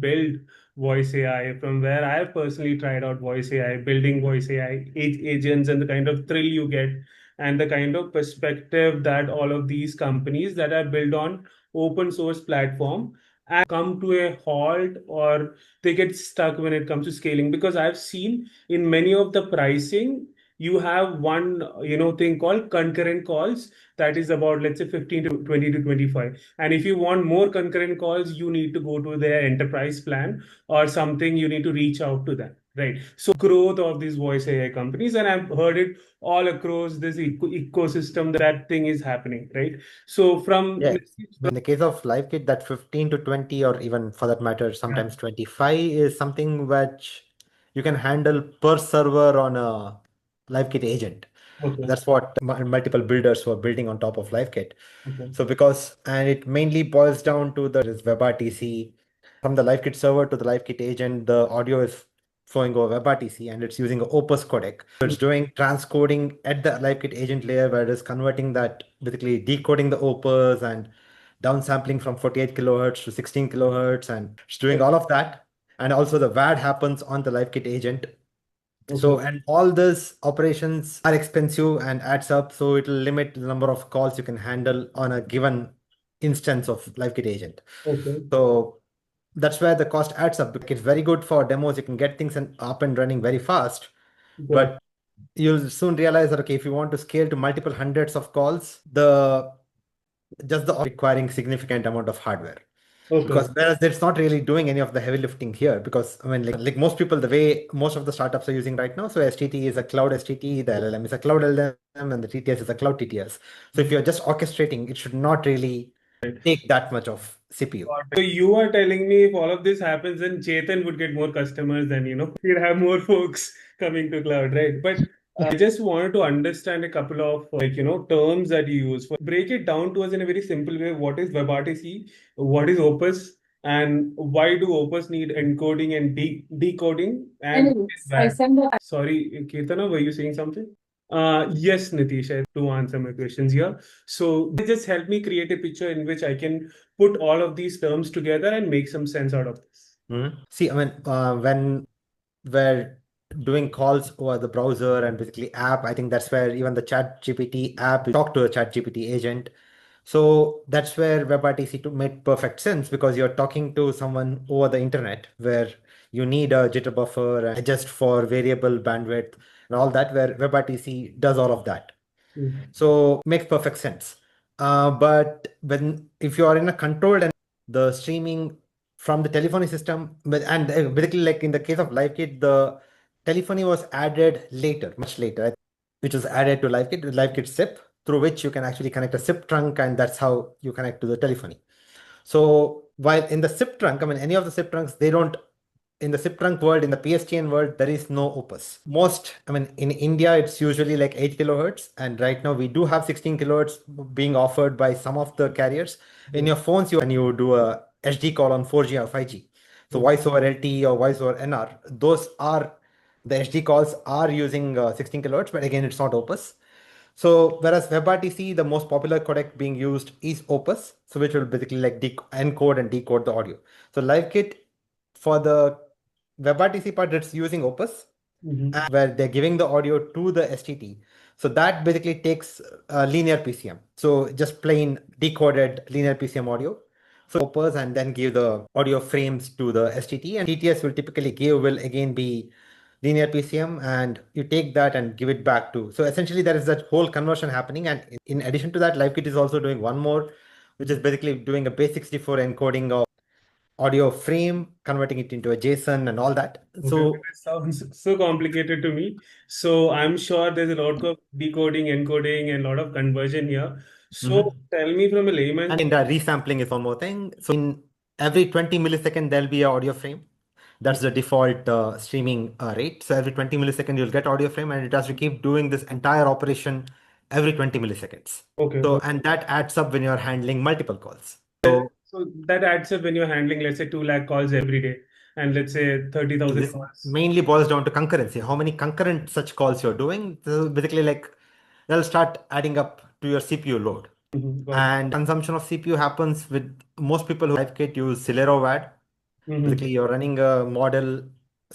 build voice AI, from where I've personally tried out voice AI, building voice AI agents, and the kind of thrill you get, and the kind of perspective that all of these companies that are built on open source platform and come to a halt, or they get stuck when it comes to scaling. Because I've seen in many of the pricing, you have one thing called concurrent calls, that is about, let's say, 15 to 20 to 25. And if you want more concurrent calls, you need to go to their enterprise plan or something. You need to reach out to them, right? So growth of these voice AI companies, and I've heard it all across this ecosystem, that thing is happening, right? So from Yeah. In the case of LiveKit, that 15 to 20, or even for that matter, sometimes 25 is something which you can handle per server on a LiveKit agent. okay, That's what multiple builders were building on top of LiveKit. okay, So and it mainly boils down to the WebRTC. From the LiveKit server to the LiveKit agent, the audio is flowing over WebRTC and it's using a Opus codec. So it's doing transcoding at the LiveKit agent layer, where it is converting that, basically decoding the Opus and downsampling from 48 kilohertz to 16 kilohertz, and it's doing all of that. And also the WAD happens on the LiveKit agent. okay, So, and all these operations are expensive and adds up. So it will limit the number of calls you can handle on a given instance of LiveKit agent. okay, So that's where the cost adds up. It's very good for demos. You can get things up and running very fast, got but you'll soon realize that, okay, if you want to scale to multiple hundreds of calls, the just the requiring significant amount of hardware. okay, Because whereas it's not really doing any of the heavy lifting here, because I mean, like most people, the way most of the startups are using right now, so STT is a cloud STT, the LLM is a cloud LLM, and the TTS is a cloud TTS. So if you're just orchestrating, it should not really take that much of CPU. So you are telling me if all of this happens, then Chetan would get more customers, than he'd have more folks coming to cloud, right? But I just wanted to understand a couple of terms that you use. Break it down to us in a very simple way. What is WebRTC? What is Opus? And why do Opus need encoding and decoding? And Anyways, I send the sorry, Kirtana, were you saying something? Yes, Nitish, I have to answer my questions here. So they just help me create a picture in which I can put all of these terms together and make some sense out of this. See, I mean, when we're doing calls over the browser and basically app, I think that's where even the ChatGPT app talk to a ChatGPT agent. So that's where WebRTC made perfect sense, because you're talking to someone over the internet, where you need a jitter buffer and adjust for variable bandwidth and all that, where WebRTC does all of that. So makes perfect sense. But if you are in a controlled and the streaming from the telephony system, and basically like in the case of LiveKit, the telephony was added later, much later, which was added to LiveKit SIP, through which you can actually connect a SIP trunk, and that's how you connect to the telephony. So while in the SIP trunk, I mean, any of the SIP trunks, they don't, in the SIP trunk world, in the PSTN world, there is no Opus. I mean, in India, it's usually like 8 kilohertz. And right now we do have 16 kilohertz being offered by some of the carriers. In your phones, when you do a HD call on 4G or 5G. So voice over LTE or voice over NR, the HD calls are using 16 kilohertz, but again, it's not Opus. So whereas WebRTC, the most popular codec being used is Opus, so which will basically like encode and decode the audio. So LiveKit, for the WebRTC part, it's using Opus, where they're giving the audio to the STT. So that basically takes linear PCM. So just plain decoded linear PCM audio. So Opus, and then give the audio frames to the STT, and TTS will again be linear PCM, and you take that and give it back to. So essentially there is that whole conversion happening. And in addition to that, LiveKit is also doing one more, which is basically doing a base64 encoding of audio frame, converting it into a JSON and all that. So That sounds so complicated to me. So I'm sure there's a lot of decoding, encoding, and a lot of conversion here. So tell me from a layman. and in the resampling is one more thing. So in every 20 millisecond, there'll be an audio frame. That's the default streaming rate. So every 20 milliseconds, you'll get audio frame, and it has to keep doing this entire operation every 20 milliseconds. Okay. So, and that adds up when you're handling multiple calls. So that adds up when you're handling, let's say, 2 lakh calls every day, and let's say 30,000 This calls. mainly boils down to concurrency. How many concurrent such calls you're doing? So basically, like they'll start adding up to your CPU load. Got it. And consumption of CPU happens with most people who LiveKit use Celero WAD. Basically, you're running a model,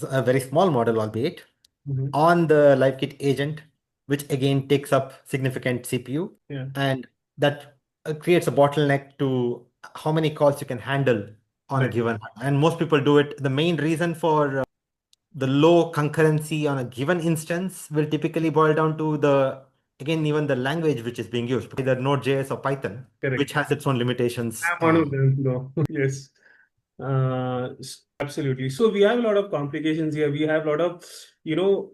a very small model, albeit, Mm-hmm. on the LiveKit agent, which again takes up significant CPU, Yeah. and that creates a bottleneck to how many calls you can handle on a Right. given. And most people do it. The main reason for the low concurrency on a given instance will typically boil down to the, again, even the language which is being used, either Node.js or Python, Correct. which has its own limitations. I'm one of them, though. Yes. Absolutely. So we have a lot of complications here. We have a lot of,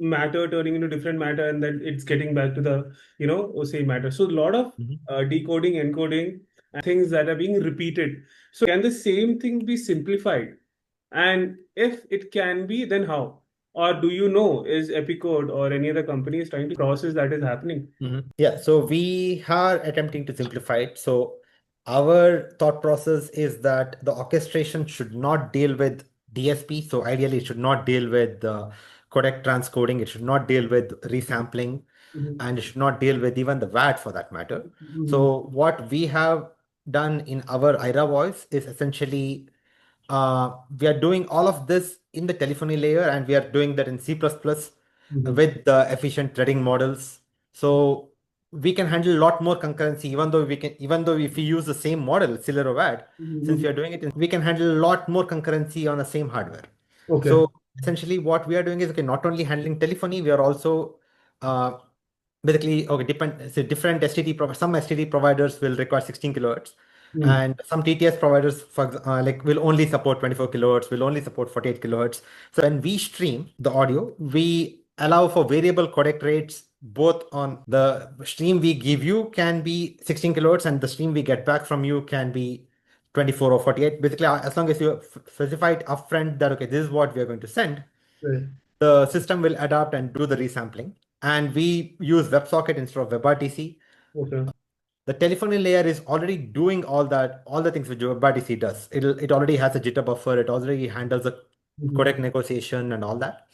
matter turning into different matter, and then it's getting back to the, same matter. So a lot of Mhm. decoding, encoding, and things that are being repeated. So can the same thing be simplified? And if it can be, then how? Or do you know, is Epicode or any other company is trying to process that is happening? Yeah, so we are attempting to simplify it. So our thought process is that the orchestration should not deal with DSP. So ideally, it should not deal with codec transcoding. It should not deal with resampling, Mhm. and it should not deal with even the VAT for that matter. Mhm. So what we have done in our IRA voice is essentially we are doing all of this in the telephony layer, and we are doing that in C++ Mhm. with the efficient threading models. So we can handle a lot more concurrency, even though if we use the same model, Celery WAD, since Mhm. we are doing it, we can handle a lot more concurrency on the same hardware. Okay. So essentially, what we are doing is, okay, not only handling telephony, we are also uh, basically, okay, so different some STD providers will require 16 kilohertz, Mm. and some TTS providers, like, will only support 24 kilohertz, will only support 48 kilohertz. So when we stream the audio, we allow for variable codec rates, both on the stream we give you can be 16 kilohertz, and the stream we get back from you can be 24 or 48. Basically, as long as you specify it upfront that, okay, this is what we are going to send, Right. the system will adapt and do the resampling. And we use WebSocket instead of WebRTC. Okay. The telephony layer is already doing all the things which WebRTC does. It already has a jitter buffer. It already handles the Mhm. codec negotiation and all that.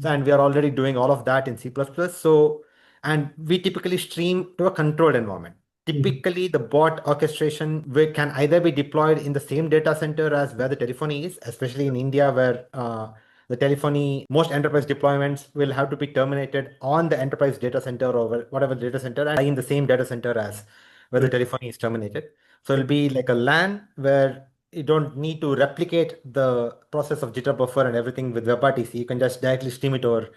So, and we are already doing all of that in C++. So, and we typically stream to a controlled environment. Mhm. Typically, the bot orchestration can either be deployed in the same data center as where the telephony is, especially in India, where the telephony, most enterprise deployments will have to be terminated on the enterprise data center or whatever data center, and in the same data center as where the Right. telephony is terminated. So it'll be like a LAN where you don't need to replicate the process of jitter buffer and everything with WebRTC. You can just directly stream it over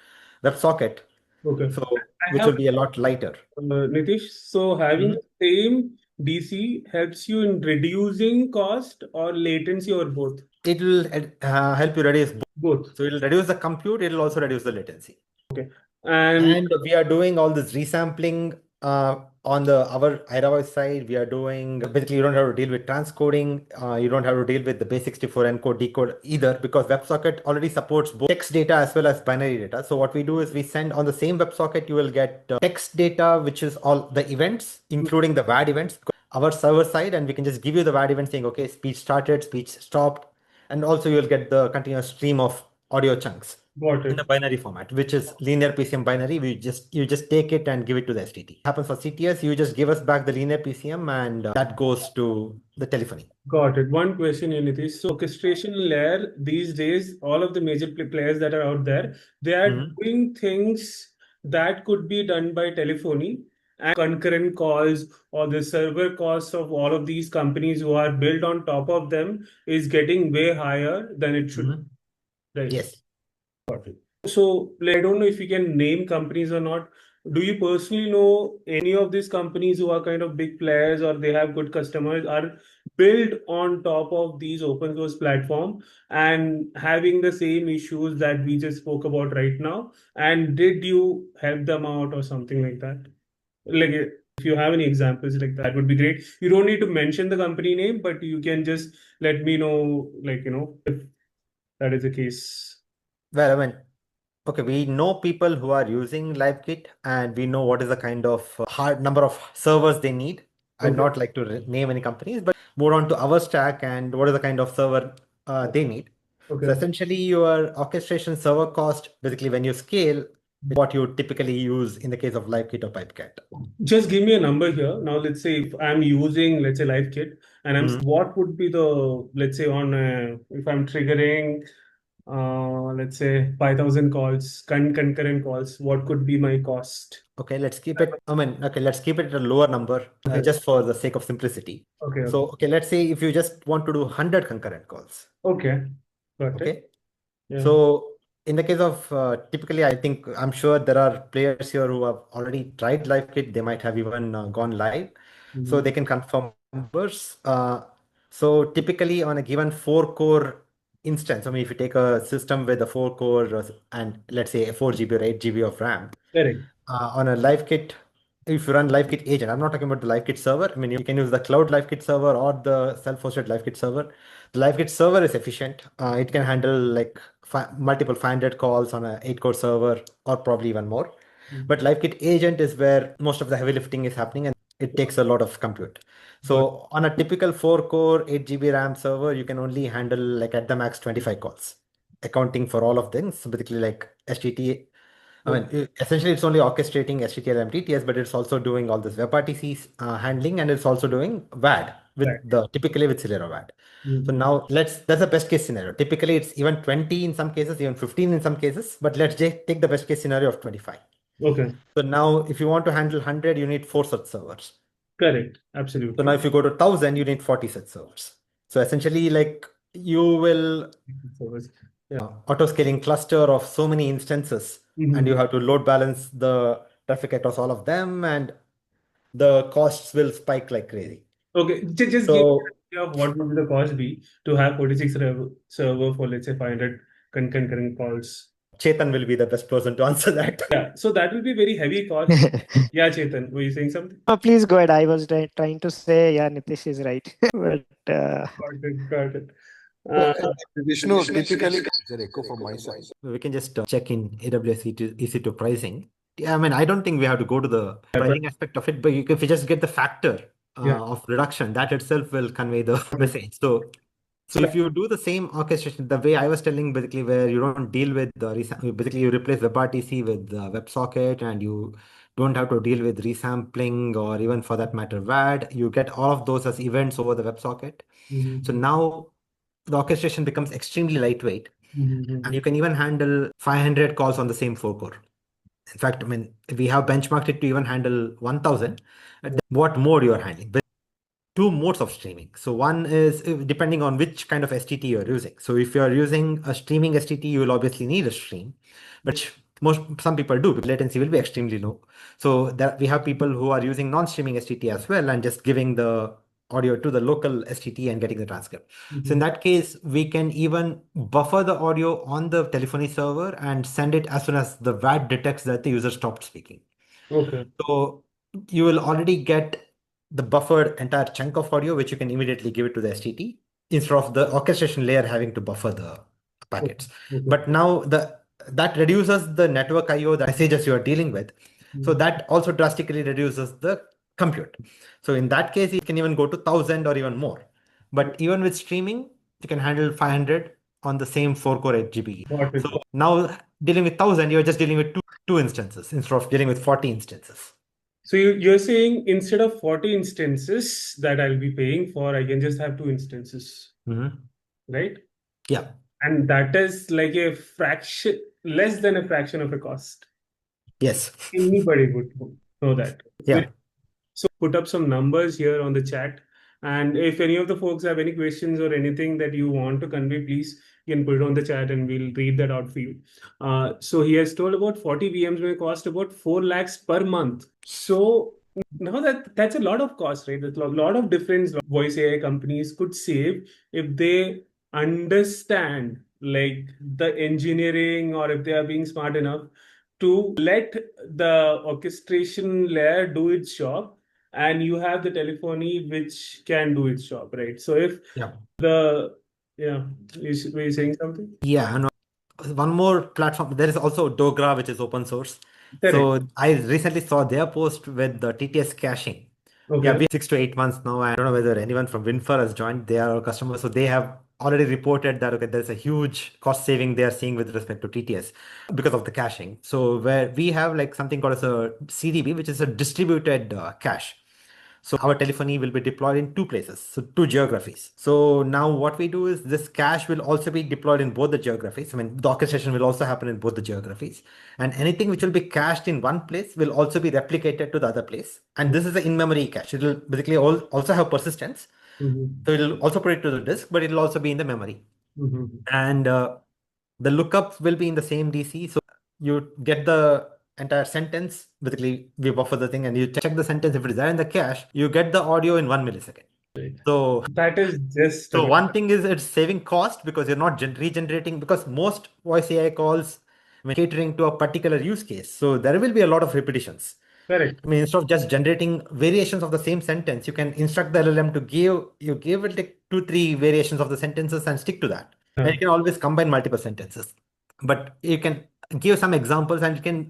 WebSocket, Okay. so I which have will be a lot lighter. Nitish. So having Mhm. the same DC helps you in reducing cost or latency or both? It will help you reduce both. Both. So it'll reduce the compute, it'll also reduce the latency. Okay. And And we are doing all this resampling on the our iRaw side. We are doing, basically, you don't have to deal with transcoding. You don't have to deal with the base 64 encode decode either, because WebSocket already supports both text data as well as binary data. So what we do is we send on the same WebSocket, you will get text data, which is all the events, including the WAD events, our server side, and we can just give you the WAD event saying, okay, speech started, speech stopped, and also you'll get the continuous stream of audio chunks got in the it. binary format, which is linear PCM binary. You just take it and give it to the STT. Happens for CTS, you just give us back the linear PCM, and that goes to the telephony. Got it. One question, Nitish. So orchestration layer these days, all of the major players that are out there, they are Mhm. doing things that could be done by telephony and concurrent calls or the server costs of all of these companies who are built on top of them is getting way higher than it should, Mhm. right? Yes. Got it. So, like, I don't know if you can name companies or not. Do you personally know any of these companies who are kind of big players or they have good customers are built on top of these open source platform and having the same issues that we just spoke about right now? And did you help them out or something like that? Like, if you have any examples like that, would be great. You don't need to mention the company name, but you can just let me know, like, if that is the case. Well, I mean, okay, we know people who are using LiveKit, and we know what is the kind of hard number of servers they need. I'd Okay. not like to name any companies, but more on to our stack and what is the kind of server they need. So Okay. essentially, your orchestration server cost, basically, when you scale, is what you typically use in the case of LiveKit or Pipecast. Just give me a number here. Now, let's say if I'm using, let's say, LiveKit and I'm what would be the, let's say on if I'm triggering let's say 5,000 calls, concurrent calls, what could be my cost? Okay, let's keep it. I mean, okay, let's keep it at a lower number Okay. just for the sake of simplicity. Okay. So, okay, let's say if you just want to do 100 concurrent calls. Okay. Got it. Okay. Yeah. So, in the case of typically, I think I'm sure there are players here who have already tried LiveKit. They might have even gone live, so they can confirm numbers. So, typically, on a given 4-core instance, I mean, if you take a system with a 4-core and let's say a 4 GB or 8 GB of RAM, Correct. on a LiveKit, if you run LiveKit agent, I'm not talking about the LiveKit server. I mean, you can use the cloud LiveKit server or the self-hosted LiveKit server. The LiveKit server is efficient. It can handle like multiple 500 calls on a 8-core server or probably even more. But LiveKit agent is where most of the heavy lifting is happening and it takes a lot of compute. So on a typical 4-core, 8 GB RAM server, you can only handle like at the max 25 calls, accounting for all of things. So basically like STT, I mean, essentially, it's only orchestrating STTL and MTTS, but it's also doing all this WebRTC handling, and it's also doing WAD with the typically with Celera WAD. So now that's the best case scenario. Typically, it's even 20 in some cases, even 15 in some cases, but let's just take the best case scenario of 25. Okay. So now, if you want to handle 100, you need 4 such servers. Correct. Absolutely. So now, if you go to 1,000, you need 40 such servers. So essentially, like you will auto scaling cluster of so many instances, and you have to load balance the traffic across all of them, and the costs will spike like crazy. Okay, just give me an idea of what would the cost be to have 46 server for, let's say, 500 concurrent calls. Chetan will be the best person to answer that. Yeah, so that will be very heavy cost. Yeah, Chetan, were you saying something? Oh, please go ahead. I was trying to say, yeah, Nitish is right. But Got it. Vishnu, typically, it's an echo from my side. We can just check in AWS EC2 pricing. Yeah, I mean, I don't think we have to go to the pricing aspect of it, but if you just get the factor of reduction, that itself will convey the message. So if you do the same orchestration, the way I was telling, basically, where you don't deal with basically you replace WebRTC with WebSocket, and you don't have to deal with resampling or even for that matter WAD. You get all of those as events over the WebSocket. So now the orchestration becomes extremely lightweight, and you can even handle 500 calls on the same 4-core. In fact, I mean, we have benchmarked it to even handle 1,000. What mode you are handling? Two modes of streaming. So one is depending on which kind of STT you're using. So if you're using a streaming STT, you will obviously need a stream, but some people do because latency will be extremely low. So that we have people who are using non-streaming STT as well and just giving the audio to the local STT and getting the transcript. So in that case, we can even buffer the audio on the telephony server and send it as soon as the WAD detects that the user stopped speaking. Okay. So you will already get the buffered entire chunk of audio, which you can immediately give it to the STT instead of the orchestration layer having to buffer the packets. But now that reduces the network IO, the messages you are dealing with. So that also drastically reduces the compute. So in that case, you can even go to 1,000 or even more. But even with streaming, you can handle 500 on the same 4-core 8 GB. So now dealing with 1,000, you're just dealing with two instances instead of dealing with 40 instances. So you're saying instead of 40 instances that I'll be paying for, I can just have 2 instances, right? Yeah. And that is like a fraction, less than a fraction of a cost. Yes. Anybody would know that. Yeah. So put up some numbers here on the chat. And if any of the folks have any questions or anything that you want to convey, please, you can put it on the chat and we'll read that out for you. So he has told about 40 VMs may cost about 4 lakhs per month. So now that's a lot of cost, right? There's a lot of difference voice AI companies could save if they understand like the engineering, or if they are being smart enough to let the orchestration layer do its job, and you have the telephony which can do its job, right? So if were you saying something? Yeah, and one more platform. There is also Dogra, which is open source. Correct. So I recently saw their post with the TTS caching. Okay. Yeah, we 6 to 8 months now. I don't know whether anyone from Winfer has joined. They are our customers, so they have already reported that there's a huge cost saving they are seeing with respect to TTS because of the caching. So where we have like something called as a CDB, which is a distributed cache. So our telephony will be deployed in two places, so two geographies. So now what we do is this cache will also be deployed in both the geographies. I mean, the orchestration will also happen in both the geographies. And anything which will be cached in one place will also be replicated to the other place. And this is an in-memory cache. It will basically also have persistence. So it'll also put it to the disk, but it'll also be in the memory. And the lookup will be in the same DC. So you get the entire sentence. Basically, we buffer the thing and you check the sentence. If it is there in the cache, you get the audio in 1 millisecond. So That is just so one thing is it's saving cost because you're not regenerating, because most voice AI calls catering to a particular use case. So there will be a lot of repetitions. correct. I mean, instead of just generating variations of the same sentence, you can instruct the LLM to give it like 2-3 variations of the sentences and stick to that. And you can always combine multiple sentences. But you can give some examples and you can,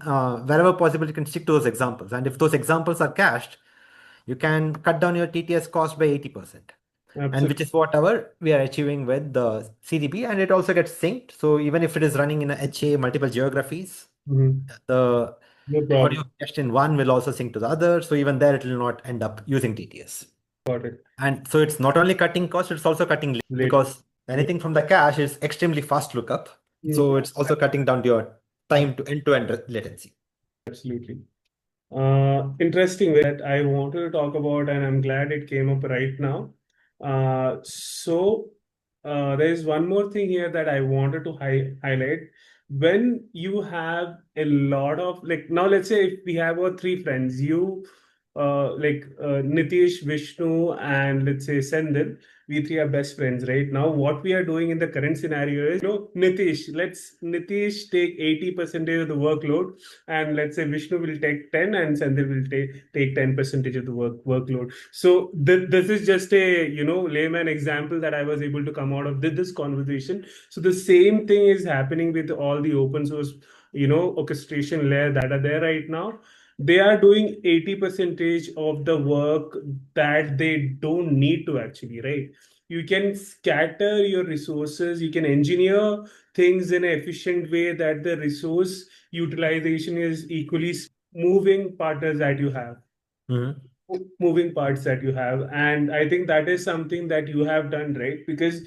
wherever possible, you can stick to those examples. And if those examples are cached, you can cut down your TTS cost by 80%. And which is whatever we are achieving with the CDP, and it also gets synced. So even if it is running in a HA multiple geographies, the audio cached in one will also sync to the other. So even there, it will not end up using TTS. Got it. And so it's not only cutting cost, it's also cutting latency, because anything from the cache is extremely fast lookup. So it's also cutting down your time to end-to-end latency. Absolutely. Interesting that I wanted to talk about, and I'm glad it came up right now. There's one more thing here that I wanted to highlight. When you have a lot of, like, now let's say if we have our three friends, Nitish, Vishnu, and let's say Sendil, we three are best friends, right? Now, what we are doing in the current scenario is, Nitish take 80% of the workload, and let's say Vishnu will take 10 and Sendil will take 10% of the workload. So this is just a layman example that I was able to come out of this conversation. So the same thing is happening with all the open source orchestration layer that are there right now. They are doing 80% of the work that they don't need to actually, right? You can scatter your resources, you can engineer things in an efficient way that the resource utilization is equally moving partners that you have. Moving parts that you have. And I think that is something that you have done, right? Because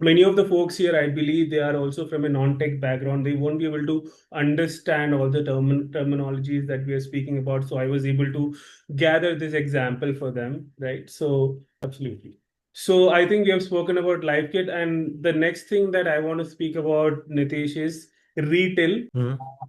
many of the folks here, I believe they are also from a non-tech background. They won't be able to understand all the terminologies that we are speaking about. So I was able to gather this example for them, right? So absolutely. So I think we have spoken about LiveKit, and the next thing that I want to speak about, Nitish, is retail.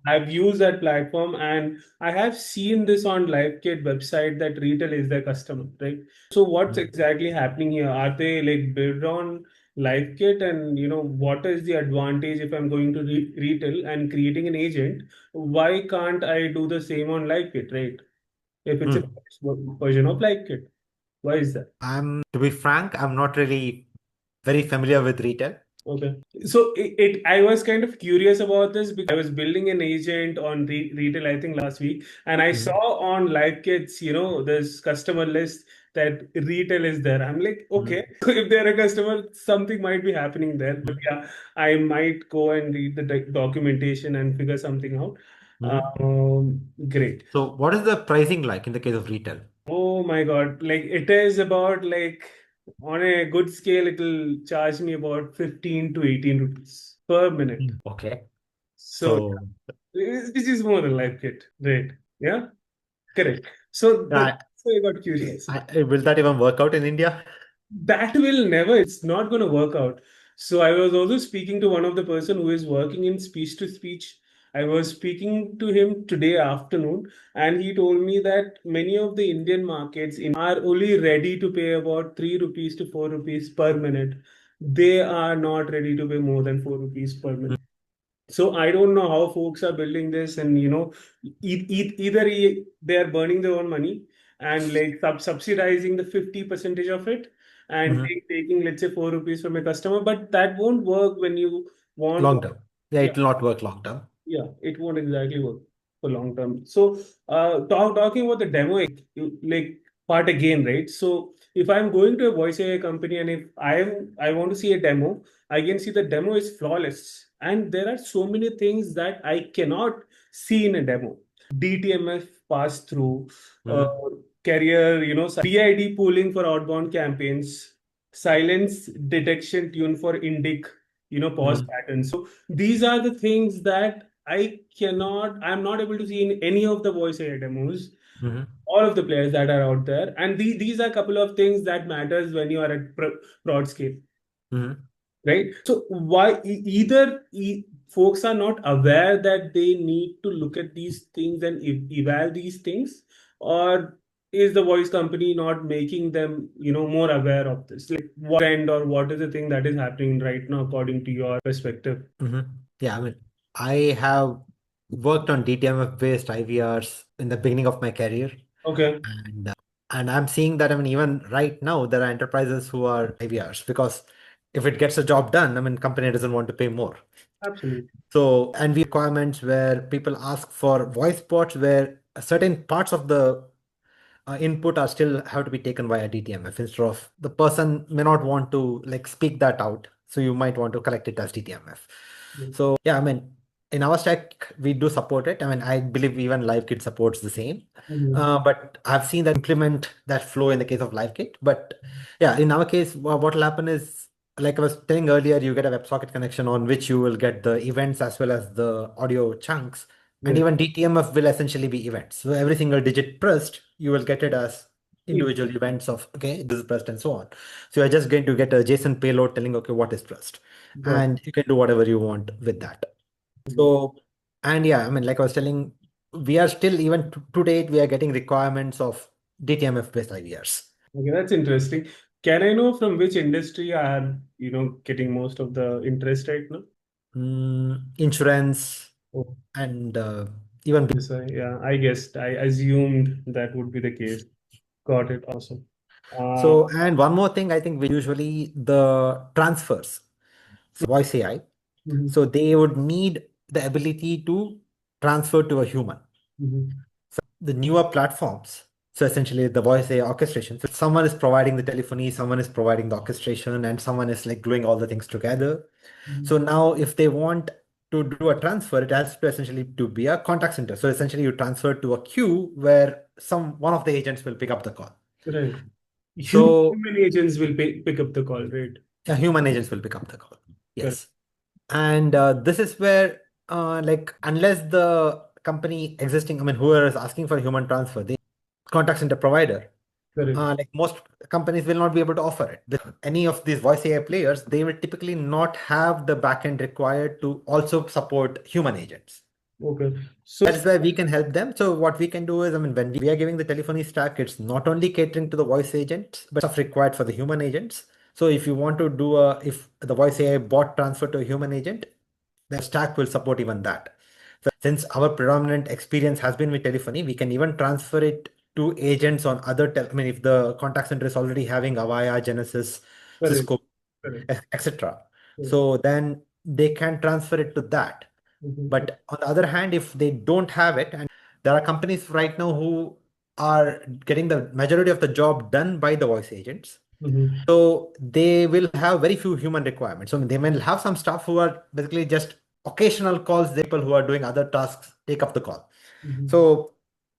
I've used that platform and I have seen this on LiveKit website that retail is their customer, right? So what's exactly happening here? Are they like built on LiveKit, and what is the advantage if I'm going to retail and creating an agent? Why can't I do the same on LiveKit, right? If it's a version of LiveKit, why is that? To be frank, I'm not really very familiar with retail. Okay. So I was kind of curious about this because I was building an agent on retail, I think last week, and I saw on LiveKits, this customer list that retail is there. I'm like, okay, if they're a customer, something might be happening there. But yeah, I might go and read the documentation and figure something out. Great. So what is the pricing like in the case of retail? Oh my God. Like it is about on a good scale, it'll charge me about 15 to 18 rupees per minute. Okay. So this is more than LiveKit, right? Yeah, correct. So I got curious. Will that even work out in India? That will never, it's not going to work out. So I was also speaking to one of the person who is working in speech to speech. I was speaking to him today afternoon, and he told me that many of the Indian markets are only ready to pay about 3 rupees to 4 rupees per minute. They are not ready to pay more than 4 rupees per minute. So I don't know how folks are building this, and either they are burning their own money and subsidizing the 50% of it and taking, let's say, 4 rupees from a customer, but that won't work when you want long term. Yeah, it will not work long term. Yeah, it won't exactly work for long term. So talking about the demo part again, right? So if I'm going to a voice AI company and if I want to see a demo, I can see the demo is flawless. And there are so many things that I cannot see in a demo. DTMF pass through, carrier, BID pooling for outbound campaigns, silence detection tune for indic, pause patterns. So these are the things that I'm not able to see in any of the voice AI demos, all of the players that are out there. And these are a couple of things that matters when you are at broad scale. Right? So why either folks are not aware that they need to look at these things and eval these things, or is the voice company not making them, more aware of this? Like what trend or what is the thing that is happening right now according to your perspective? Yeah, I mean, I have worked on DTMF-based IVRs in the beginning of my career, Okay. and I'm seeing that, I mean, even right now, there are enterprises who are IVRs because if it gets a job done, I mean, company doesn't want to pay more. Absolutely. So, and we have requirements where people ask for voice bots where certain parts of the input are still have to be taken via DTMF instead of the person may not want to like speak that out. So you might want to collect it as DTMF. So yeah, I mean, in our stack, we do support it. I mean, I believe even LiveKit supports the same. But I've seen that implement that flow in the case of LiveKit. But yeah, in our case, what will happen is, like I was telling earlier, you get a WebSocket connection on which you will get the events as well as the audio chunks. And even DTMF will essentially be events. So every single digit pressed, you will get it as individual events of, okay, this is pressed and so on. So you're just going to get a JSON payload telling, okay, what is pressed. And you can do whatever you want with that. So, and yeah, I mean, like I was telling, we are still, even to date, we are getting requirements of DTMF based IVRs. Okay, that's interesting. Can I know from which industry are, getting most of the interest right now? Insurance and even So, yeah, I guessed. I assumed that would be the case. Got it. Awesome. so, and one more thing, I think we usually the transfers, so voice AI. So they would need the ability to transfer to a human. So the newer platforms, so essentially the voice AI orchestration. So someone is providing the telephony, someone is providing the orchestration, and someone is like gluing all the things together. So now if they want to do a transfer, it has to essentially to be a contact center. So essentially you transfer to a queue where one of the agents will pick up the call. Right. So Human agents will pick up the call, right? human agents will pick up the call. Yes. And this is where, like, unless the company existing, I mean, whoever is asking for human transfer, the contact center provider, like most companies will not be able to offer it. With any of these voice AI players, they will typically not have the backend required to also support human agents. Okay. So that is where we can help them. So what we can do is, I mean, when we are giving the telephony stack, it's not only catering to the voice agents, but stuff required for the human agents. So if you want to do if the voice AI bot transfer to a human agent, the stack will support even that. So since our predominant experience has been with telephony, we can even transfer it to agents on other, I mean, if the contact center is already having Avaya, Genesis, Cisco, etc. So then they can transfer it to that. But on the other hand, if they don't have it, and there are companies right now who are getting the majority of the job done by the voice agents. So they will have very few human requirements. So they may have some staff who are basically just occasional calls, the people who are doing other tasks take up the call. So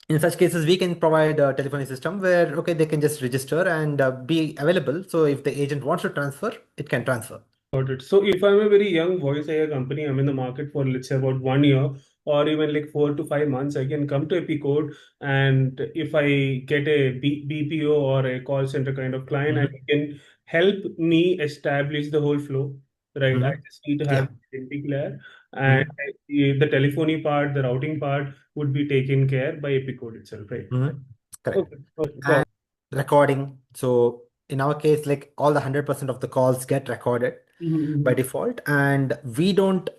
in such cases, we can provide a telephony system where, okay, they can just register and be available. So if the agent wants to transfer, it can transfer. Got it. So if I'm a very young voice AI company, I'm in the market for let's say about 1 year or even like 4 to 5 months, I can come to Epicode, and if I get a BPO or a call center kind of client, I can help me establish the whole flow, right? I just need to have identity clear, and the telephony part, the routing part would be taken care by Epicode itself, right? Correct. Okay. And recording. So in our case, like all the 100% of the calls get recorded by default, and we don't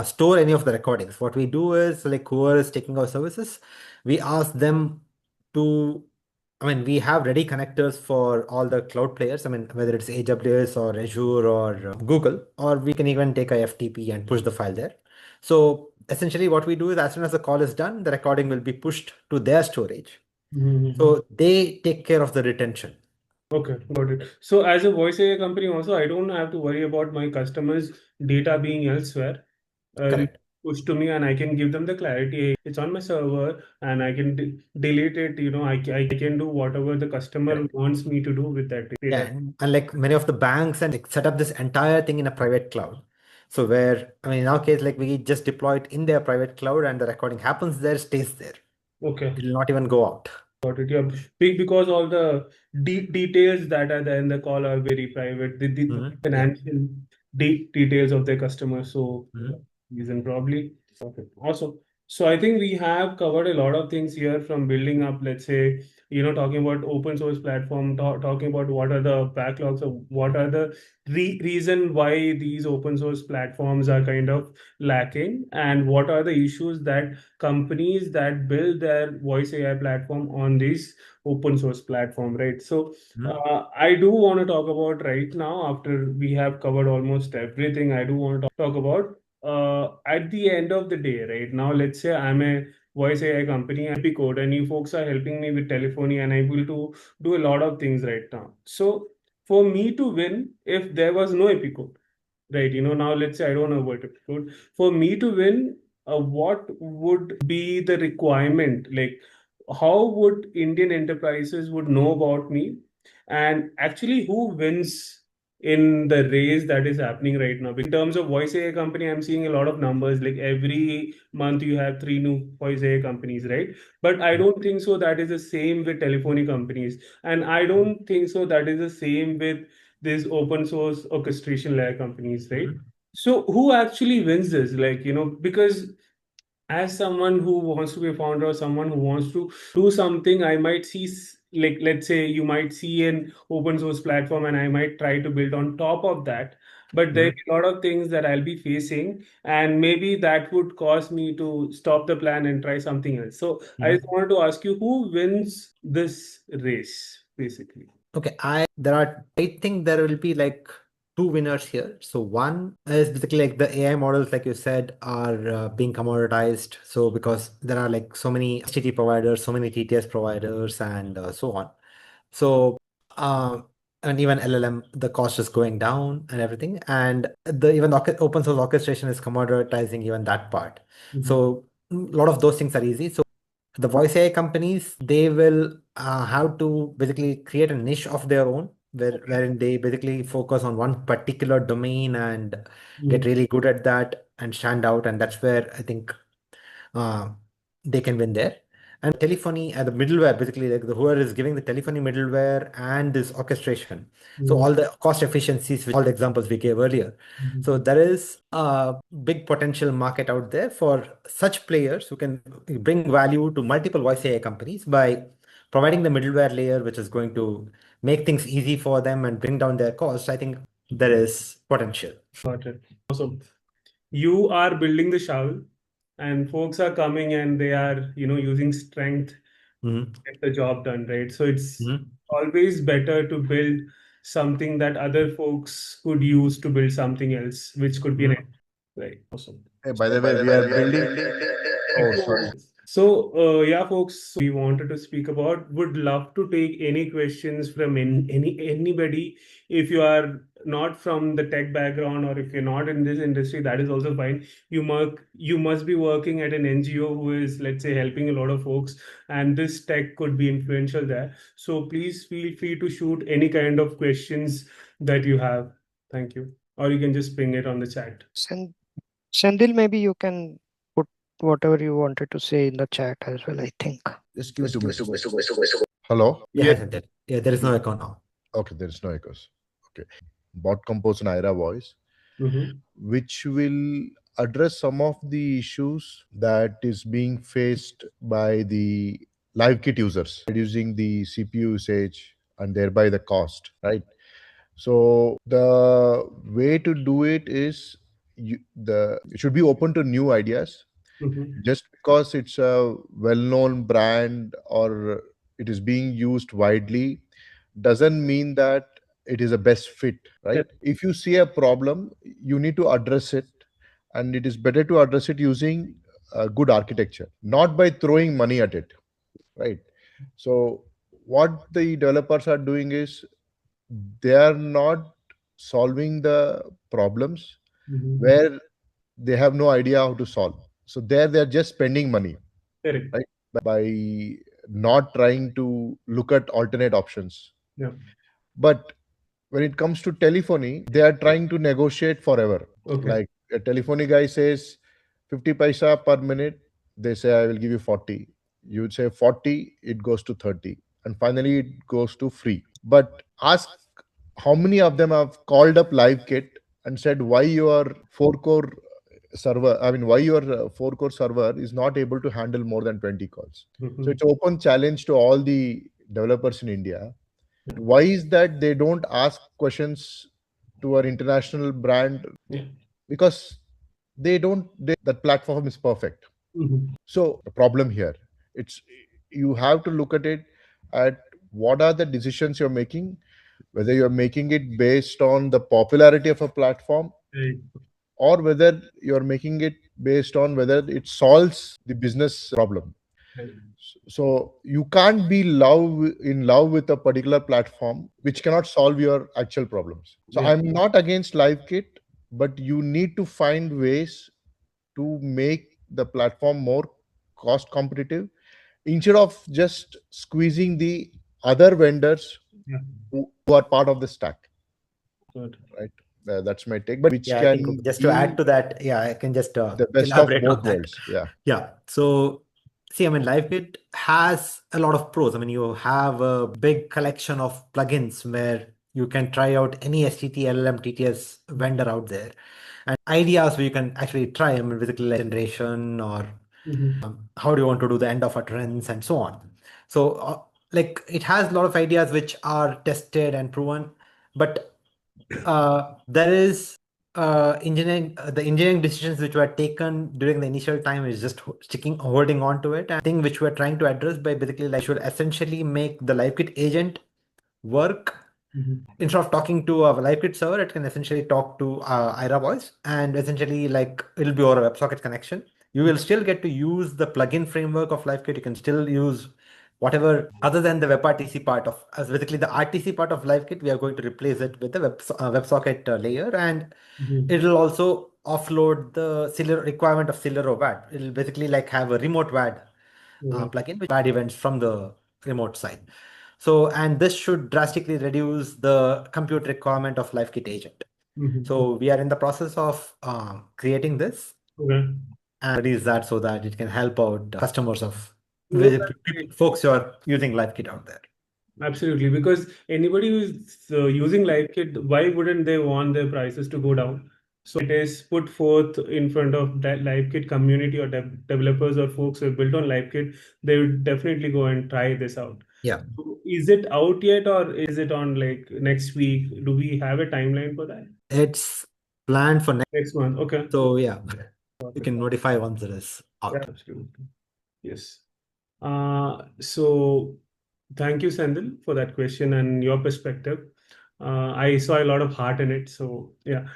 store any of the recordings. What we do is, like, whoever is taking our services, we ask them to, I mean, we have ready connectors for all the cloud players. I mean, whether it's AWS or Azure or Google, or we can even take a FTP and push the file there. So essentially what we do is, as soon as the call is done, the recording will be pushed to their storage. So they take care of the retention. Okay, got it. So as a voice AI company also, I don't have to worry about my customers' data being elsewhere. Correct. push to me, and I can give them the clarity. Hey, it's on my server, and I can delete it. I can do whatever the customer Correct. wants me to do with that Yeah, data. and like many of the banks and like set up this entire thing in a private cloud. So where, I mean, in our case, like we just deploy it in their private cloud and the recording happens there, stays there. Okay. It will not even go out. Got it. Yeah. Because all the details that are there in the call are very private. The Yeah. financial details of the customer. So Mhm. reason probably. Okay. Awesome. So I think we have covered a lot of things here, from building up, let's say, talking about open source platform, talking about what are the backlogs, or what are the reason why these open source platforms are kind of lacking, and what are the issues that companies that build their voice AI platform on this open source platform, right? So Mhm. I do want to talk about right now, after we have covered almost everything, I do want to talk about at the end of the day, right? Now, let's say I'm a voice AI company, Epicode, and you folks are helping me with telephony, and I'm able to do a lot of things right now. So for me to win, if there was no Epicode, right? Now let's say I don't know what Epicode. For me to win, what would be the requirement? Like, how would Indian enterprises would know about me, and actually who wins in the race that is happening right now? In terms of voice AI company, I'm seeing a lot of numbers. Like every month you have 3 new voice AI companies, right? But I don't think so that is the same with telephony companies, and I don't think so that is the same with these open source orchestration layer companies, right? Mhm. So who actually wins this? Like, because as someone who wants to be a founder, or someone who wants to do something, I might see, like, let's say you might see an open source platform, and I might try to build on top of that. But there Mhm. are a lot of things that I'll be facing, and maybe that would cause me to stop the plan and try something else. So I just Mhm. wanted to ask you, who wins this race, basically? Okay, I think there will be like two winners here. So one is basically like the AI models, like you said, are being commoditized. So because there are like so many HTTP providers, so many TTS providers, and so on. So uh, and even LLM, the cost is going down and everything, and even the open source orchestration is commoditizing even that part. Mhm. So a lot of those things are easy. So the voice AI companies, they will have to basically create a niche of their own, Okay. wherein they basically focus on one particular domain and get Mhm. really good at that and stand out. And that's where I think uh, they can win there. And telephony and the middleware, basically like whoever is giving the telephony middleware and this orchestration. So Mhm. all the cost efficiencies, all the examples we gave earlier. So Mhm. there is a big potential market out there for such players who can bring value to multiple voice AI companies by providing the middleware layer, which is going to make things easy for them and bring down their costs. I think there is potential. Got it. Awesome. You are building the shovel, and folks are coming, and they are, using strength to Mhm. get the job done, right? So it's Mhm. always better to build something that other folks could use to build something else, which could be an Mhm. end, right? Awesome. Hey, by the way, we are building. Oh, sorry. So, yeah, folks, we wanted to speak about, would love to take any questions from anybody. If you are not from the tech background, or if you're not in this industry, that is also fine. You must be working at an NGO who is, let's say, helping a lot of folks, and this tech could be influential there. So please feel free to shoot any kind of questions that you have. Thank you. Or you can just ping it on the chat. Sandil, maybe you can put whatever you wanted to say in the chat as well, I think. Just give me 2 minutes. Hello. Yeah, Yeah. hi, Sanjay. Yeah, there is no echo now. Okay, there is no echoes. Okay. Bot Compose and IRA voice, Mhm. which will address some of the issues that is being faced by the LiveKit users, reducing the CPU usage and thereby the cost, right? So the way to do it is it should be open to new ideas. Mhm. Just because it's a well-known brand or it is being used widely doesn't mean that it is a best fit, Yeah. right? If you see a problem, you need to address it, and it is better to address it using a good architecture, not by throwing money at it, right? So what the developers are doing is they are not solving the problems Mhm. where they have no idea how to solve. So there they're just spending money, Correct. right? By not trying to look at alternate options. Yeah. But when it comes to telephony, they are trying to negotiate forever. Okay. Like a telephony guy says 50 paisa per minute, they say I will give you 40. You would say 40, it goes to 30, and finally it goes to free. But ask how many of them have called up LiveKit and said why your four-core server, I mean, why your four-core server is not able to handle more than 20 calls. So it's open challenge to all the developers in India. Why is that they don't ask questions to our international brand? Yeah. Because that platform is perfect. So the problem here, it's you have to look at it at what are the decisions you're making, whether you're making it based on the popularity of a platform, Right. or whether you're making it based on whether it solves the business problem. Right. So you can't be in love with a particular platform which cannot solve your actual problems. So Yeah. I'm not against LiveKit, but you need to find ways to make the platform more cost competitive instead of just squeezing the other vendors Yeah. who are part of the stack. Good. Right? That's my take. But which Yeah, I can think just to be add to that, yeah, I can just the best of elaborate both on that. worlds. Yeah. Yeah. So, see, I mean, LiveKit has a lot of pros. I mean, you have a big collection of plugins where you can try out any STT, LLM, TTS vendor out there, and ideas where you can actually try, I mean, basically generation or how do you want to do the end of utterance and so on. So, like, it has a lot of ideas which are tested and proven, but there is the engineering decisions which were taken during the initial time is just holding on to it. And thing which we're trying to address by basically like should essentially make the LiveKit agent work. Instead of talking to a LiveKit server, it can essentially talk to IRA voice, and essentially like it'll be over a WebSocket connection. You will still get to use the plugin framework of LiveKit. You can still use whatever other than the WebRTC part of, as basically the RTC part of LiveKit. We are going to replace it with the WebSocket layer, and it'll also offload the requirement of Celery WAD. It'll basically like have a remote WAD plugin with WAD events from the remote side. So, and this should drastically reduce the compute requirement of LiveKit agent. So we are in the process of creating this and release that so that it can help out customers of folks who are using LiveKit out there. Absolutely, because anybody who's using LiveKit, why wouldn't they want their prices to go down? So it is put forth in front of that LiveKit community or developers or folks who have built on LiveKit, they would definitely go and try this out. Yeah. So is it out yet, or is it on like next week? Do we have a timeline for that? It's planned for Next month. Okay. So yeah, you can notify once it is out. Yeah, absolutely. Yes. So thank you, Sandil, for that question and your perspective. I saw a lot of heart in it. So yeah.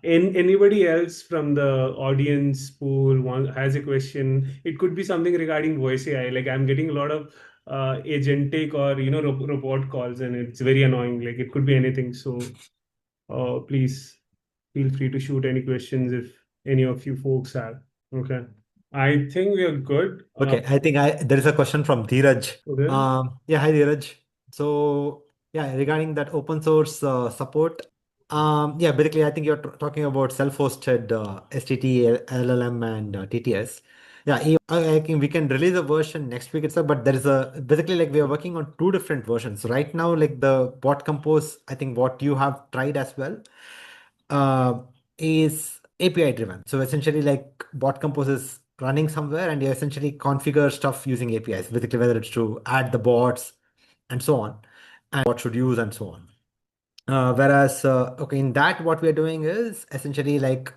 Anybody else from the audience pool has a question? It could be something regarding voice AI. Like I'm getting a lot of agentic or robot calls, and it's very annoying. Like it could be anything. So please feel free to shoot any questions if any of you folks have. Okay. I think we are good. Okay, I think there is a question from Dheeraj. Okay. Yeah, hi Dheeraj. So yeah, regarding that open source support, yeah, basically I think you're talking about self-hosted STT, LLM, and TTS. Yeah, I think we can release a version next week itself, but there is basically like we are working on two different versions right now. Like the bot compose, I think what you have tried as well is API driven. So essentially like bot compose is running somewhere and you essentially configure stuff using APIs, basically whether it's to add the bots and so on, and what should use and so on. Whereas, okay, in that what we are doing is essentially like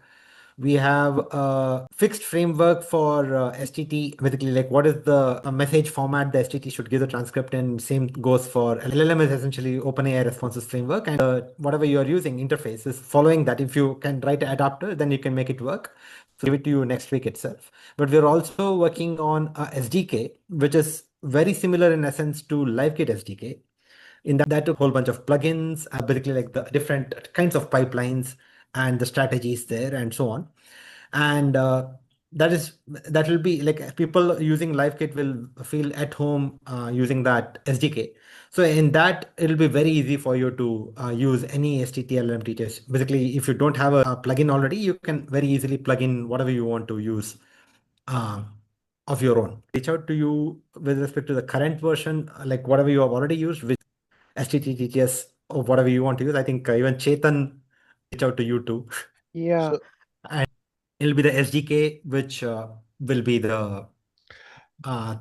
we have a fixed framework for STT, basically like what is the message format the STT should give the transcript, and same goes for LLM is essentially OpenAI responses framework, and whatever you are using interface is following that. If you can write an adapter, then you can make it work. So give it to you next week itself. But we're also working on a SDK, which is very similar in essence to LiveKit SDK. In that took a whole bunch of plugins, basically like the different kinds of pipelines and the strategies there and so on. And that will be like people using LiveKit will feel at home using that SDK. So in that, it'll be very easy for you to use any STTLM teachers. Basically, if you don't have a plugin already, you can very easily plug in whatever you want to use uh, of your own. Reach out to you with respect to the current version, like whatever you have already used with STTTS or whatever you want to use. I think even Chetan reach out to you too. Yeah. So, And it'll be the SDK, which will be the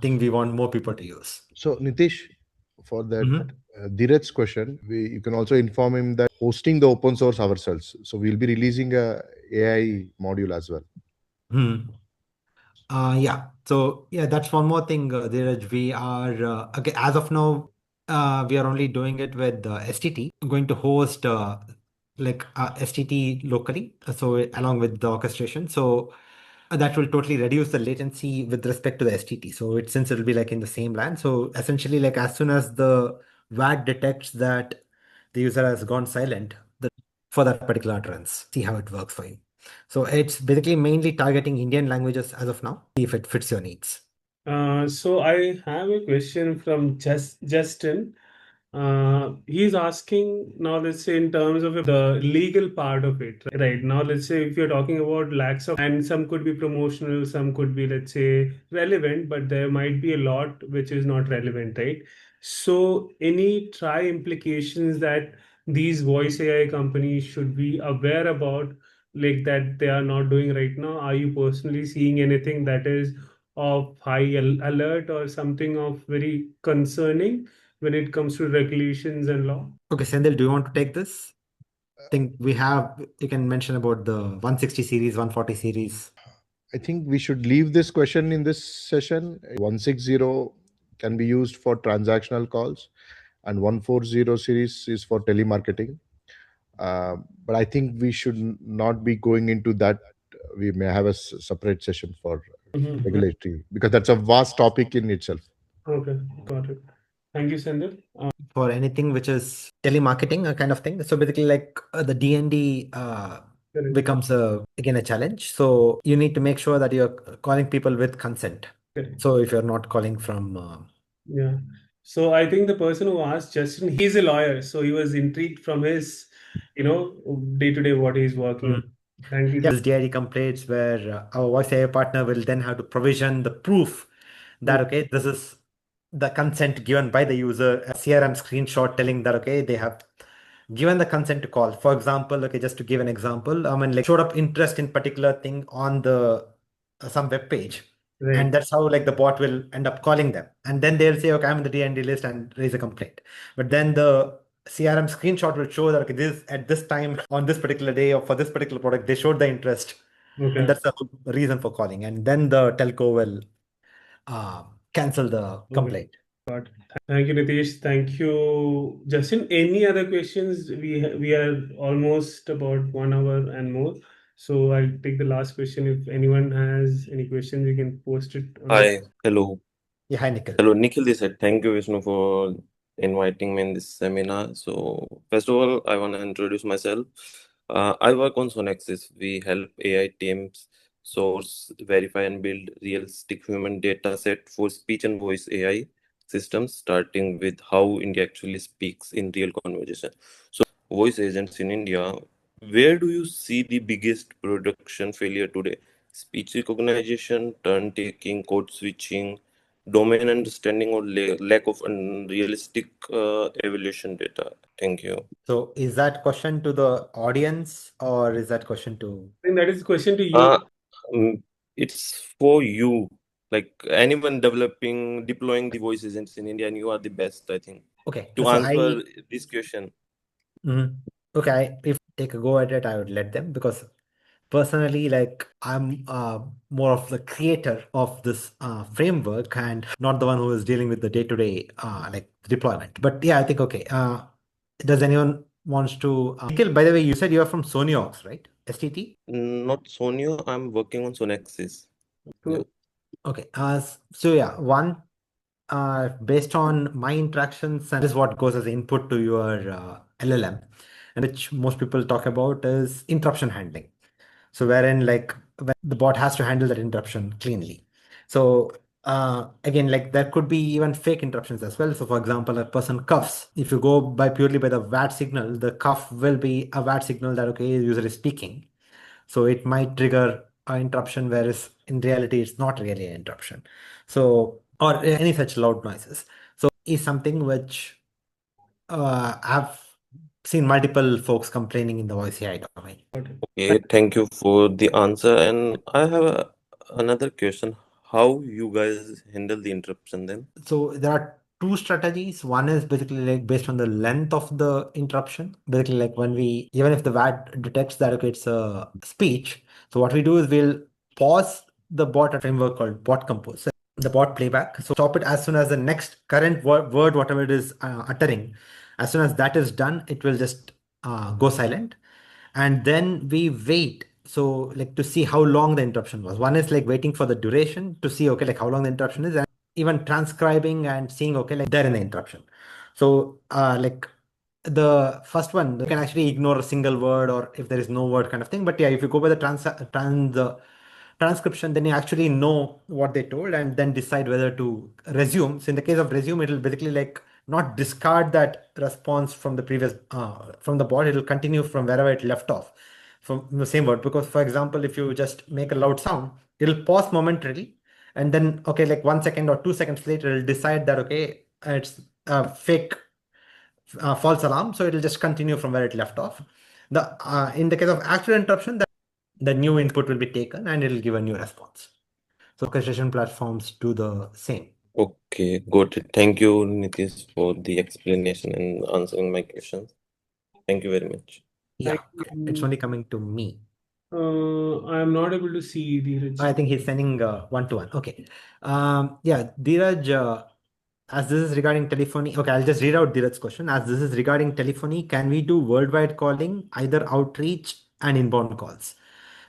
thing we want more people to use. so Nitish, for that Mhm. Dheeraj's question, you can also inform him that hosting the open source ourselves. So we'll be releasing a AI module as well. Hmm. Yeah. So yeah, that's one more thing, Dheeraj. We are okay as of now. We are only doing it with STT. Going to host like STT locally, so along with the orchestration. So that will totally reduce the latency with respect to the STT. So since it'll be like in the same LAN. So essentially, like as soon as the WAD detects that the user has gone silent, for that particular utterance, see how it works for you. So it's basically mainly targeting Indian languages as of now. See if it fits your needs. So I have a question from Justin. He's asking now, let's say, in terms of the legal part of it, right? Now, let's say if you're talking about lakhs of, and some could be promotional, some could be, let's say, relevant, but there might be a lot which is not relevant, right? So, any try implications that these voice AI companies should be aware about, like that they are not doing right now? Are you personally seeing anything that is of high alert or something of very concerning when it comes to regulations and law? Okay, Sendil, do you want to take this? I think you can mention about the 160 series, 140 series. I think we should leave this question in this session. 160 can be used for transactional calls, and 140 series is for telemarketing. But I think we should not be going into that. We may have a separate session for Mhm. regulatory, because that's a vast topic in itself. Okay, got it. Thank you, Sandil. For anything which is telemarketing kind of thing. So basically, like the DND Correct. becomes again a challenge. So you need to make sure that you're calling people with consent. Correct. So if you're not calling from Yeah. So I think the person who asked Justin, he's a lawyer, so he was intrigued from his, day to day what he's working on. Thank you. yeah, this DID complaints where our voice AI partner will then have to provision the proof that okay, this is the consent given by the user, a CRM screenshot telling that okay, they have given the consent to call. For example, okay, just to give an example, I mean, like showed up interest in particular thing on the some web page, Right. and that's how like the bot will end up calling them, and then they'll say, okay, I'm in the DND list and raise a complaint. But then the CRM screenshot will show that okay, this at this time on this particular day or for this particular product, they showed the interest, and Okay. that's the reason for calling, and then the telco will uh, cancel the Okay. complaint. Got it. Thank you, Nitish. Thank you, Justin. Any other questions? We are almost about 1 hour and more. So I'll take the last question. If anyone has any questions, you can post it on the. Hi, hello. Yeah, hi, Nikhil. Hello, Nikhil this side. Thank you, Vishnu, for inviting me in this seminar. So, first of all, I want to introduce myself. I work on Sonexus. We help AI teams source, verify, and build realistic human data set for speech and voice AI systems, starting with how India actually speaks in real conversation. So, voice agents in India, where do you see the biggest production failure today? Speech recognition, turn taking, code switching, domain understanding, or lack of unrealistic evaluation data? Thank you. So is that question to the audience or is that question to? I think that is a question to Uh, you. it's for you, like anyone deploying the voice agents in India, and you are the best, I think, Okay, to so answer this question. Mhm. Okay, if take a go at it, I would let them because personally, like I'm more of the creator of this framework and not the one who is dealing with the day-to-day like deployment. But yeah, I think okay. Does anyone wants to? Nikhil, by the way, you said you're from Soniox, right? STT. Not Sonio, I'm working on Sonexus. Yeah. Cool. Okay. So yeah, one based on my interactions, and this is what goes as input to your LLM, and which most people talk about is interruption handling. So wherein like when the bot has to handle that interruption cleanly. So again, like there could be even fake interruptions as well. So for example, a person coughs. If you go by purely by the VAT signal, the cough will be a VAT signal that okay, user is speaking. So it might trigger an interruption, whereas in reality, it's not really an interruption. So, or any such loud noises. So is something which I've seen multiple folks complaining in the voice AI domain. Okay, thank you for the answer. And I have another question. How you guys handle the interruption then? So there are two strategies. One is basically like based on the length of the interruption. Basically, like when we, even if the VAT detects that okay, it's a speech, so what we do is we'll pause the bot at a framework called bot compose. So the bot playback. So stop it as soon as the next current word, whatever it is uttering, as soon as that is done, it will just go silent. And then we wait. So like to see how long the interruption was. One is like waiting for the duration to see, okay, like how long the interruption is, and even transcribing and seeing, okay, like there in the interruption. So like the first one, you can actually ignore a single word or if there is no word kind of thing. But yeah, if you go by the transcription, then you actually know what they told and then decide whether to resume. So in the case of resume, it will basically like not discard that response from the previous from the bot. It will continue from wherever it left off from the same word. Because for example, if you just make a loud sound, it'll pause momentarily and then okay, like 1 second or 2 seconds later, it'll decide that okay, it's a fake false alarm, so it'll just continue from where it left off. The in the case of actual interruption, the new input will be taken and it'll give a new response. So orchestration platforms do the same. Okay, got it. Thank you, Nitish, for the explanation and answering my questions. Thank you very much. Yeah, it's only coming to me. I'm not able to see Dheeraj. I think he's sending one-to-one. Okay. Yeah, Dheeraj, as this is regarding telephony, okay, I'll just read out Dheeraj's question. As this is regarding telephony, can we do worldwide calling, either outreach and inbound calls?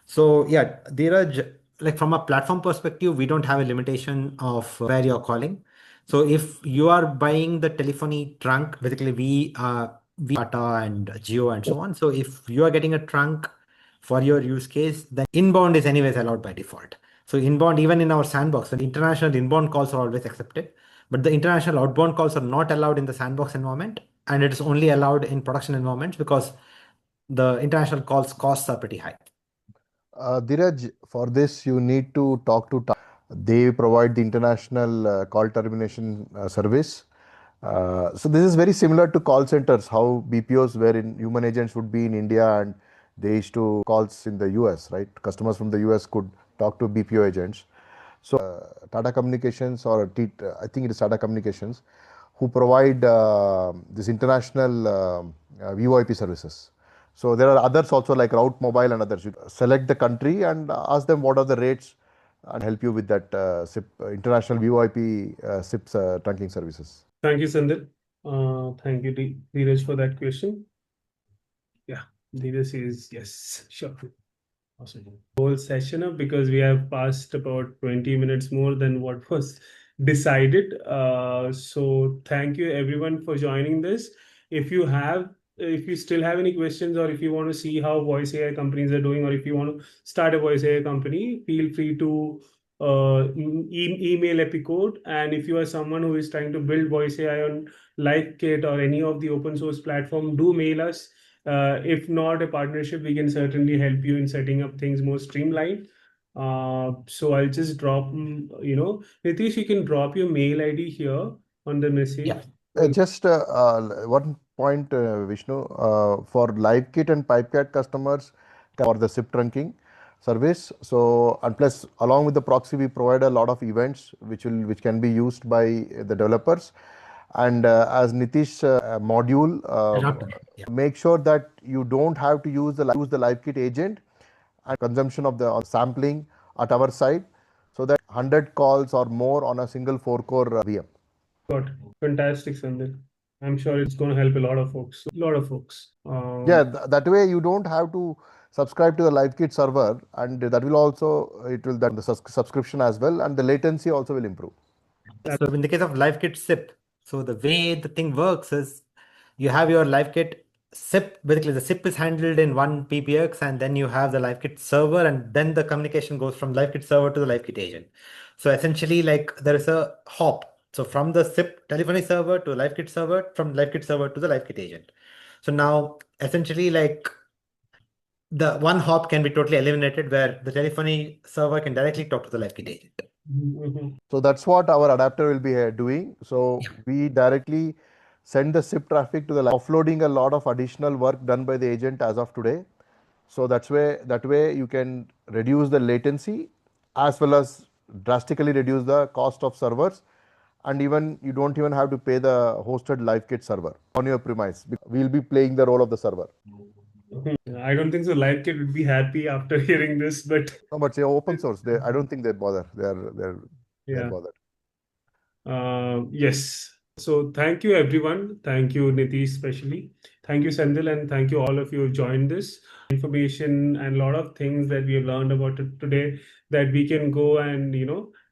So yeah, Dheeraj, like from a platform perspective, we don't have a limitation of where you're calling. So if you are buying the telephony trunk, basically we Tata and Geo and so on. So if you are getting a trunk for your use case, then inbound is anyways allowed by default. So inbound, even in our sandbox, the international inbound calls are always accepted, but the international outbound calls are not allowed in the sandbox environment, and it is only allowed in production environments because the international calls costs are pretty high. Dheeraj, for this you need to talk to Tata. They provide the international call termination service. So this is very similar to call centers, how BPOs wherein human agents would be in India and they used to calls in the US, right? Customers from the US could talk to BPO agents. So Tata Communications I think it is Tata Communications who provide this international VoIP services. So there are others also like Route Mobile and others. You select the country and ask them what are the rates and help you with that international VoIP SIPs trunking services. Thank you, Sandil. Thank you, Dheeraj, for that question. Yeah, Dheeraj says yes, sure. Awesome. Whole session up because we have passed about 20 minutes more than what was decided. So thank you everyone for joining this. If you still have any questions or if you want to see how voice AI companies are doing or if you want to start a voice AI company, feel free to email Epicode. And if you are someone who is trying to build voice AI on LiveKit or any of the open source platform, do mail us. If not a partnership, we can certainly help you in setting up things more streamlined. So I'll just drop, Nitish, you can drop your mail ID here on the message. Yeah. Just one point, Vishnu, for LiveKit and PipeCat customers for the SIP trunking service. So, and plus along with the proxy, we provide a lot of events which can be used by the developers. And as Nitish module, make sure that you don't have to use the LiveKit agent and consumption of the sampling at our side, so that 100 calls or more on a single 4-core VM. Got it. Fantastic, Sandil. I'm sure it's going to help a lot of folks. Yeah, that way you don't have to subscribe to the LiveKit server, and that will also the subscription as well, and the latency also will improve. So in the case of LiveKit SIP, so the way the thing works is you have your LiveKit SIP, basically the SIP is handled in one PBX, and then you have the LiveKit server, and then the communication goes from LiveKit server to the LiveKit agent. So essentially, like there is a hop. So from the SIP telephony server to LiveKit server, from LiveKit server to the LiveKit agent. So now essentially, like the one hop can be totally eliminated, where the telephony server can directly talk to the LiveKit agent. So that's what our adapter will be doing. So we directly send the SIP traffic to the offloading a lot of additional work done by the agent as of today. So that way you can reduce the latency as well as drastically reduce the cost of servers, and even you don't even have to pay the hosted LiveKit server on your premise. We'll be playing the role of the server. I don't think so. LiveKit would be happy after hearing this, but No, but say open source. I don't think they bother. They're yeah. bothered. Yes. So thank you, everyone. Thank you, Nitish, especially. Thank you, Sendil, and thank you all of you who joined this information and a lot of things that we have learned about it today that we can go and,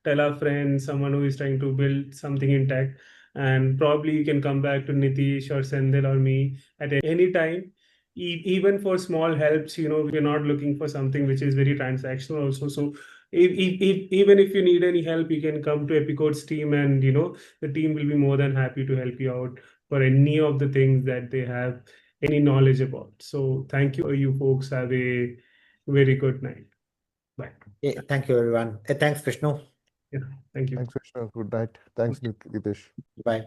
tell our friends, someone who is trying to build something in tech. And probably you can come back to Nitish or Sendil or me at any time. Even for small helps, we're not looking for something which is very transactional also. So even if you need any help, you can come to Epicode's team, and the team will be more than happy to help you out for any of the things that they have any knowledge about. So thank you. You folks have a very good night. Bye. Yeah, thank you, everyone. Thanks, Vishnu. Yeah, thank you. Thanks, Vishnu. Good night. Thanks, Nitish. Bye.